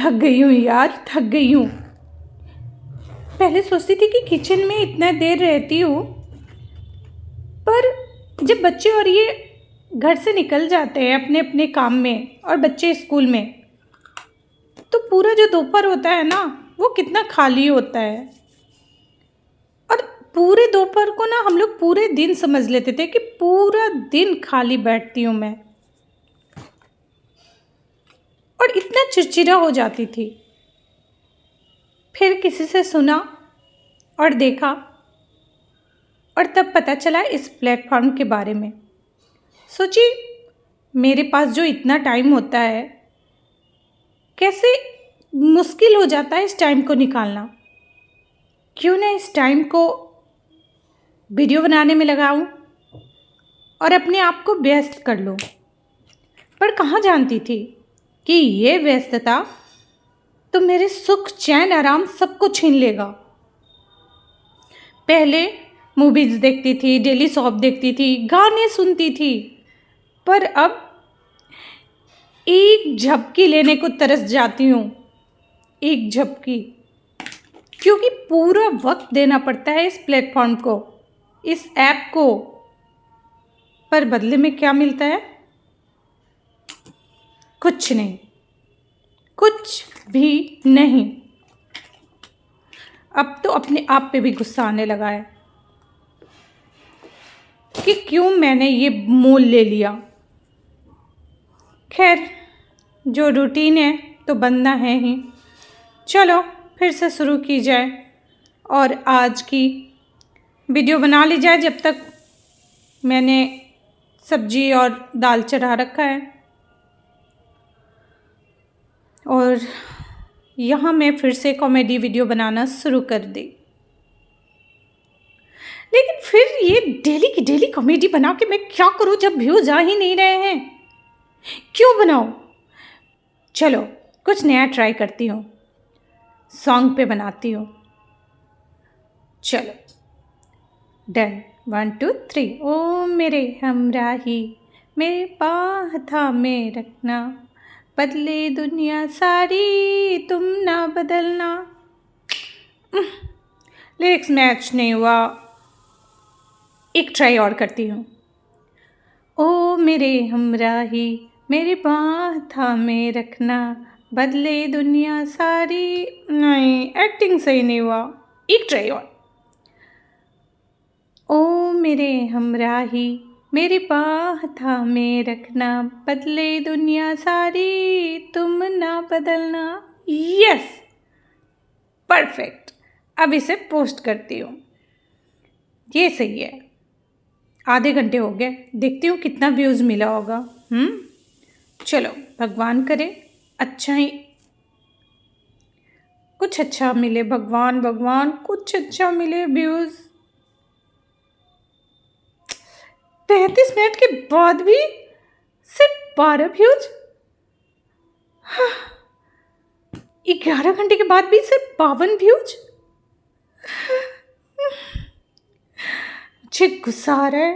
थक गई हूँ यार, थक गई हूँ। पहले सोचती थी कि किचन में इतना देर रहती हूँ, पर जब बच्चे और ये घर से निकल जाते हैं अपने अपने काम में और बच्चे स्कूल में, तो पूरा जो दोपहर होता है ना, वो कितना खाली होता है। और पूरे दोपहर को ना हम लोग पूरे दिन समझ लेते थे कि पूरा दिन खाली बैठती हूँ मैं, और इतना चिड़चिड़ा हो जाती थी। फिर किसी से सुना और देखा, और तब पता चला इस प्लेटफॉर्म के बारे में। सोची मेरे पास जो इतना टाइम होता है, कैसे मुश्किल हो जाता है इस टाइम को निकालना। क्यों ना इस टाइम को वीडियो बनाने में लगाऊं और अपने आप को व्यस्त कर लूं। पर कहाँ जानती थी कि ये व्यस्तता तो मेरे सुख चैन आराम सबको छीन लेगा। पहले मूवीज़ देखती थी, डेली सॉप देखती थी, गाने सुनती थी, पर अब एक झपकी लेने को तरस जाती हूँ। एक झपकी, क्योंकि पूरा वक्त देना पड़ता है इस प्लेटफॉर्म को, इस ऐप को। पर बदले में क्या मिलता है? कुछ नहीं, कुछ भी नहीं। अब तो अपने आप पे भी गुस्सा आने लगा है कि क्यों मैंने ये मोल ले लिया। खैर, जो रूटीन है तो बनना है ही। चलो फिर से शुरू की जाए और आज की वीडियो बना ली जाए। जब तक मैंने सब्जी और दाल चढ़ा रखा है, और यहाँ मैं फिर से कॉमेडी वीडियो बनाना शुरू कर दी। लेकिन फिर ये डेली की डेली कॉमेडी बना के मैं क्या करूँ जब व्यूज आ ही नहीं रहे हैं? क्यों बनाऊँ? चलो कुछ नया ट्राई करती हूँ, सॉन्ग पे बनाती हूँ। चलो डन, 1 2 3। ओ मेरे हमराही, मेरे बाह थामे रखना, बदले दुनिया सारी तुम ना बदलना। लिरिक्स मैच नहीं हुआ, एक ट्राई और करती हूँ। ओ मेरे हमराही, मेरी बाह थामे रखना, बदले दुनिया सारी। नहीं, एक्टिंग सही नहीं हुआ, एक ट्राई और। ओ मेरे हमराही, मेरी बाह थामे रखना, बदले दुनिया सारी तुम ना बदलना। Yes, perfect. अब इसे पोस्ट करती हूँ। ये सही है। आधे घंटे हो गए, देखती हूँ कितना व्यूज़ मिला होगा। चलो भगवान करे अच्छा ही कुछ अच्छा मिले। भगवान भगवान कुछ अच्छा मिले व्यूज़। 35 मिनट के बाद भी सिर्फ 12 व्यूज। 11 घंटे के बाद भी सिर्फ 52 व्यूज। मुझे गुस्सा आ रहा है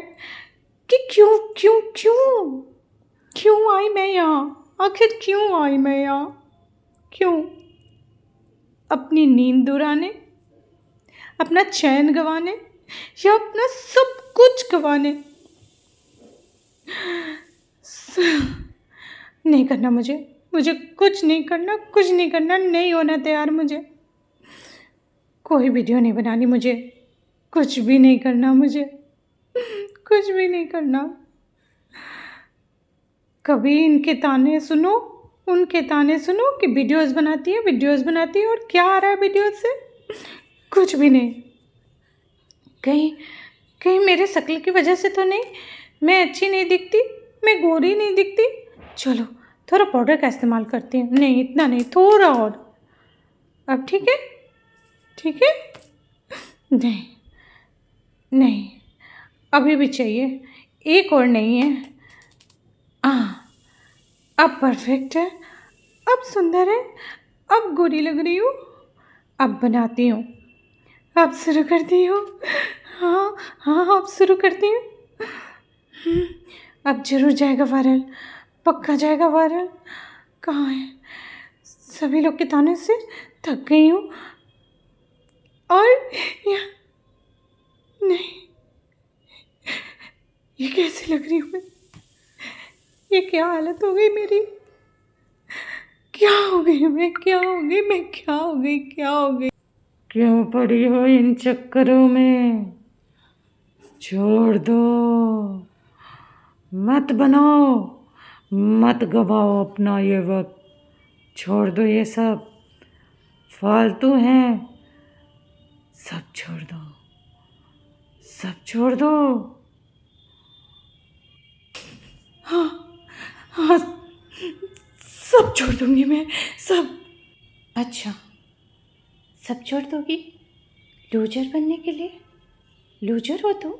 कि क्यों क्यों क्यों क्यों आई मैं यहाँ? आखिर क्यों आई मैं यहाँ? क्यों? अपनी नींद उड़ाने, अपना चैन गंवाने, या अपना सब कुछ गंवाने? नहीं करना मुझे कुछ नहीं करना, कुछ नहीं करना, नहीं होना तैयार मुझे। कोई वीडियो नहीं बनानी मुझे, कुछ भी नहीं करना मुझे, कुछ भी नहीं करना। कभी इनके ताने सुनो, उनके ताने सुनो कि वीडियोस बनाती है, और क्या आ रहा है वीडियोस से? कुछ भी नहीं। कहीं मेरे शक्ल की वजह से तो नहीं, मैं अच्छी नहीं दिखती, मैं गोरी नहीं दिखती? चलो थोड़ा पाउडर का इस्तेमाल करती हूँ। नहीं, इतना नहीं, थोड़ा और। अब ठीक है, ठीक है? नहीं नहीं, अभी भी चाहिए, एक और नहीं है। अब परफेक्ट है, अब सुंदर है, अब गोरी लग रही हूँ। अब बनाती हूँ, अब शुरू करती हूँ। हाँ हाँ, अब शुरू करती हूँ। अब जरूर जाएगा वायरल, पक्का जाएगा वायरल। कहाँ है? सभी लोग के ताने से थक गई हूँ। और यहाँ नहीं, ये कैसी लग रही हूँ मैं? ये क्या हालत हो गई मेरी? क्या हो गई मैं? क्या हो गई मैं? क्या हो गई? क्या हो गई? क्यों पड़ी हो इन चक्करों में? छोड़ दो, मत बनाओ, मत गवाओ अपना ये वक्त। छोड़ दो, ये सब फालतू हैं। सब छोड़ दो, सब छोड़ दो। हाँ हाँ, सब छोड़ दूंगी मैं, सब। अच्छा, सब छोड़ दोगी लूजर बनने के लिए? लूजर हो तुम?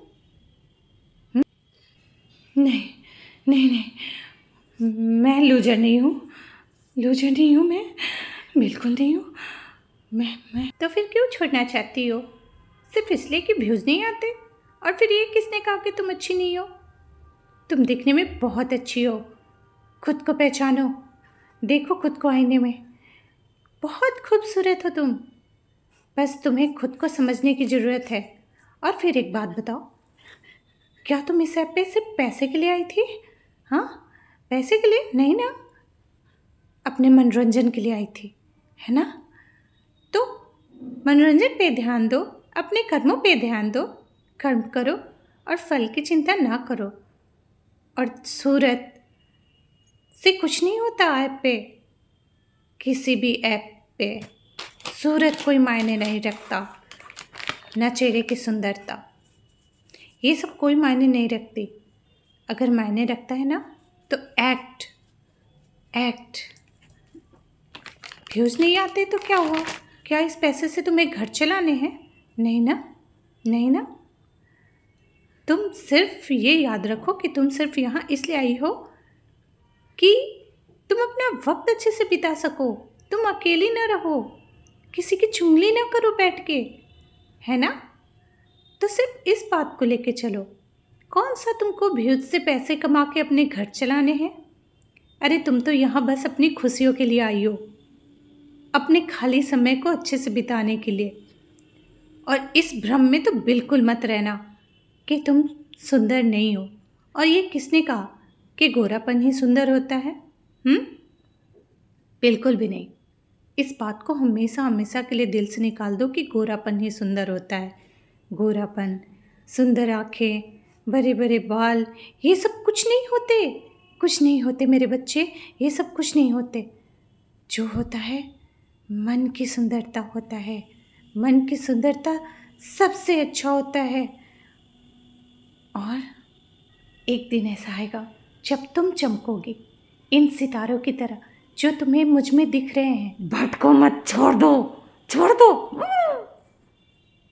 नहीं नहीं नहीं, मैं लूजर नहीं हूँ, लूजर नहीं हूँ मैं, बिल्कुल नहीं हूँ। मैं तो फिर क्यों छोड़ना चाहती हो? सिर्फ इसलिए कि व्यूज़ नहीं आते? और फिर ये किसने कहा कि तुम अच्छी नहीं हो? तुम दिखने में बहुत अच्छी हो। खुद को पहचानो, देखो खुद को आईने में, बहुत खूबसूरत हो तुम। बस तुम्हें खुद को समझने की ज़रूरत है। और फिर एक बात बताओ, क्या तुम इस ऐप पे सिर्फ पैसे के लिए आई थी? हाँ, पैसे के लिए नहीं ना, अपने मनोरंजन के लिए आई थी, है ना? तो मनोरंजन पे ध्यान दो, अपने कर्मों पे ध्यान दो, कर्म करो और फल की चिंता ना करो। और सूरत से कुछ नहीं होता ऐप पे, किसी भी ऐप पे सूरत कोई मायने नहीं रखता, ना चेहरे की सुंदरता, ये सब कोई मायने नहीं रखती। अगर मायने रखता है ना तो एक्ट। व्यूज़ नहीं आते तो क्या हुआ? क्या इस पैसे से तुम्हें घर चलाने हैं? नहीं ना, नहीं ना। तुम सिर्फ ये याद रखो कि तुम सिर्फ यहाँ इसलिए आई हो कि तुम अपना वक्त अच्छे से बिता सको, तुम अकेली ना रहो, किसी की चुगली ना करो बैठ के, है ना? तो सिर्फ इस बात को लेके चलो। कौन सा तुमको व्यूज से पैसे कमा के अपने घर चलाने हैं? अरे तुम तो यहाँ बस अपनी खुशियों के लिए आई हो, अपने खाली समय को अच्छे से बिताने के लिए। और इस भ्रम में तो बिल्कुल मत रहना कि तुम सुंदर नहीं हो। और ये किसने कहा कि गोरापन ही सुंदर होता है? बिल्कुल भी नहीं। इस बात को हमेशा हमेशा के लिए दिल से निकाल दो कि गोरापन ही सुंदर होता है। गोरापन, सुंदर आँखें, बड़े बड़े बाल, ये सब कुछ नहीं होते, कुछ नहीं होते मेरे बच्चे, ये सब कुछ नहीं होते। जो होता है मन की सुंदरता होता है। मन की सुंदरता सबसे अच्छा होता है। और एक दिन ऐसा आएगा जब तुम चमकोगी इन सितारों की तरह जो तुम्हें मुझ में दिख रहे हैं। भटको मत, छोड़ दो, छोड़ दो।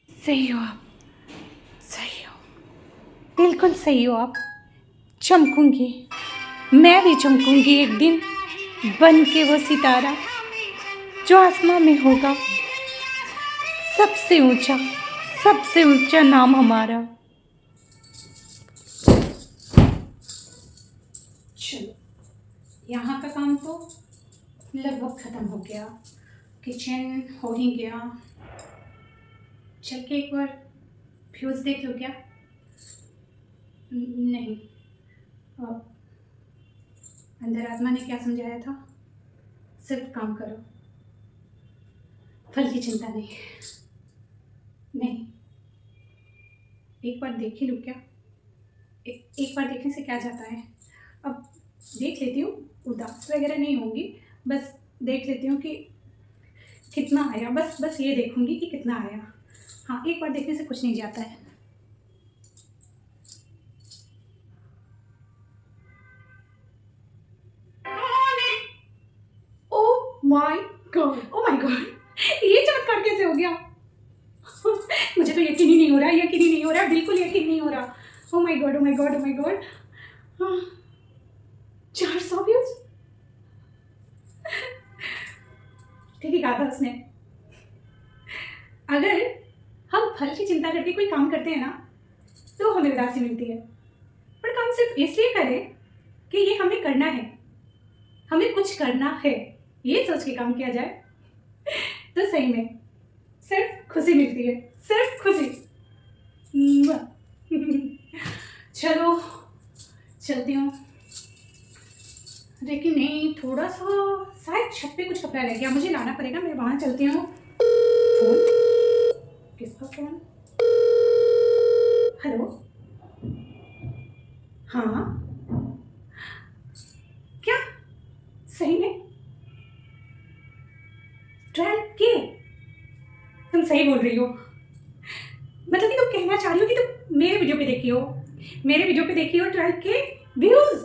सही हो आप, सही हो, बिल्कुल सही हो आप। चमकूंगी, मैं भी चमकूंगी एक दिन, बन के वो सितारा जो आसमां में होगा। सबसे ऊंचा नाम हमारा। चलो, यहाँ का काम तो लगभग ख़त्म हो गया, किचन हो ही गया। चल के एक बार फ्यूज़ देख लो क्या? नहीं, अंदर आत्मा ने क्या समझाया था? सिर्फ काम करो, फल की चिंता नहीं। नहीं, एक बार देख ही लूँ क्या? एक बार देखने से क्या जाता है? अब देख लेती हूँ, उदास वगैरह नहीं होंगी, बस देख लेती हूँ कि कितना आया। बस ये देखूंगी कि कितना आया। हाँ, एक बार देखने से कुछ नहीं जाता है। ओह माय गॉड, ये चमत्कार कैसे हो गया? मुझे तो यकीन ही नहीं हो रहा, बिल्कुल यकीन नहीं हो रहा। Oh my God, 400 views. ठीक ही कहा था उसने। अगर हम फल की चिंता करके कोई काम करते हैं ना तो हमें उदासी मिलती है, पर काम सिर्फ इसलिए करें कि ये हमें करना है, हमें कुछ करना है, ये सोच के काम किया जाए तो सही में सिर्फ खुशी मिलती है, सिर्फ खुशी। चलो चलती हूँ। लेकिन नहीं, थोड़ा सा शायद छत पे कुछ कपड़ा रह गया, मुझे लाना पड़ेगा। मैं वहां चलती हूँ। फोन, किसका फोन? हेलो, हाँ, क्या सही में 12K? तुम सही बोल रही हो। मतलब कि तुम कहना चाह रही हो कि तुम मेरे वीडियो पे देखी हो, मेरे वीडियो पे देखी हो 12K व्यूज।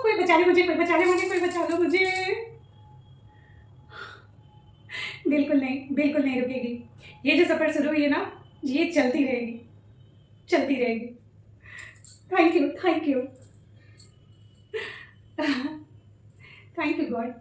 कोई बचा ले मुझे, कोई बचा ले मुझे, कोई बचा लो मुझे। बिल्कुल नहीं, बिल्कुल नहीं रुकेगी। ये जो सफर शुरू हुई है ना, ये चलती रहेगी, चलती रहेगी। Thank you, thank you, thank you God.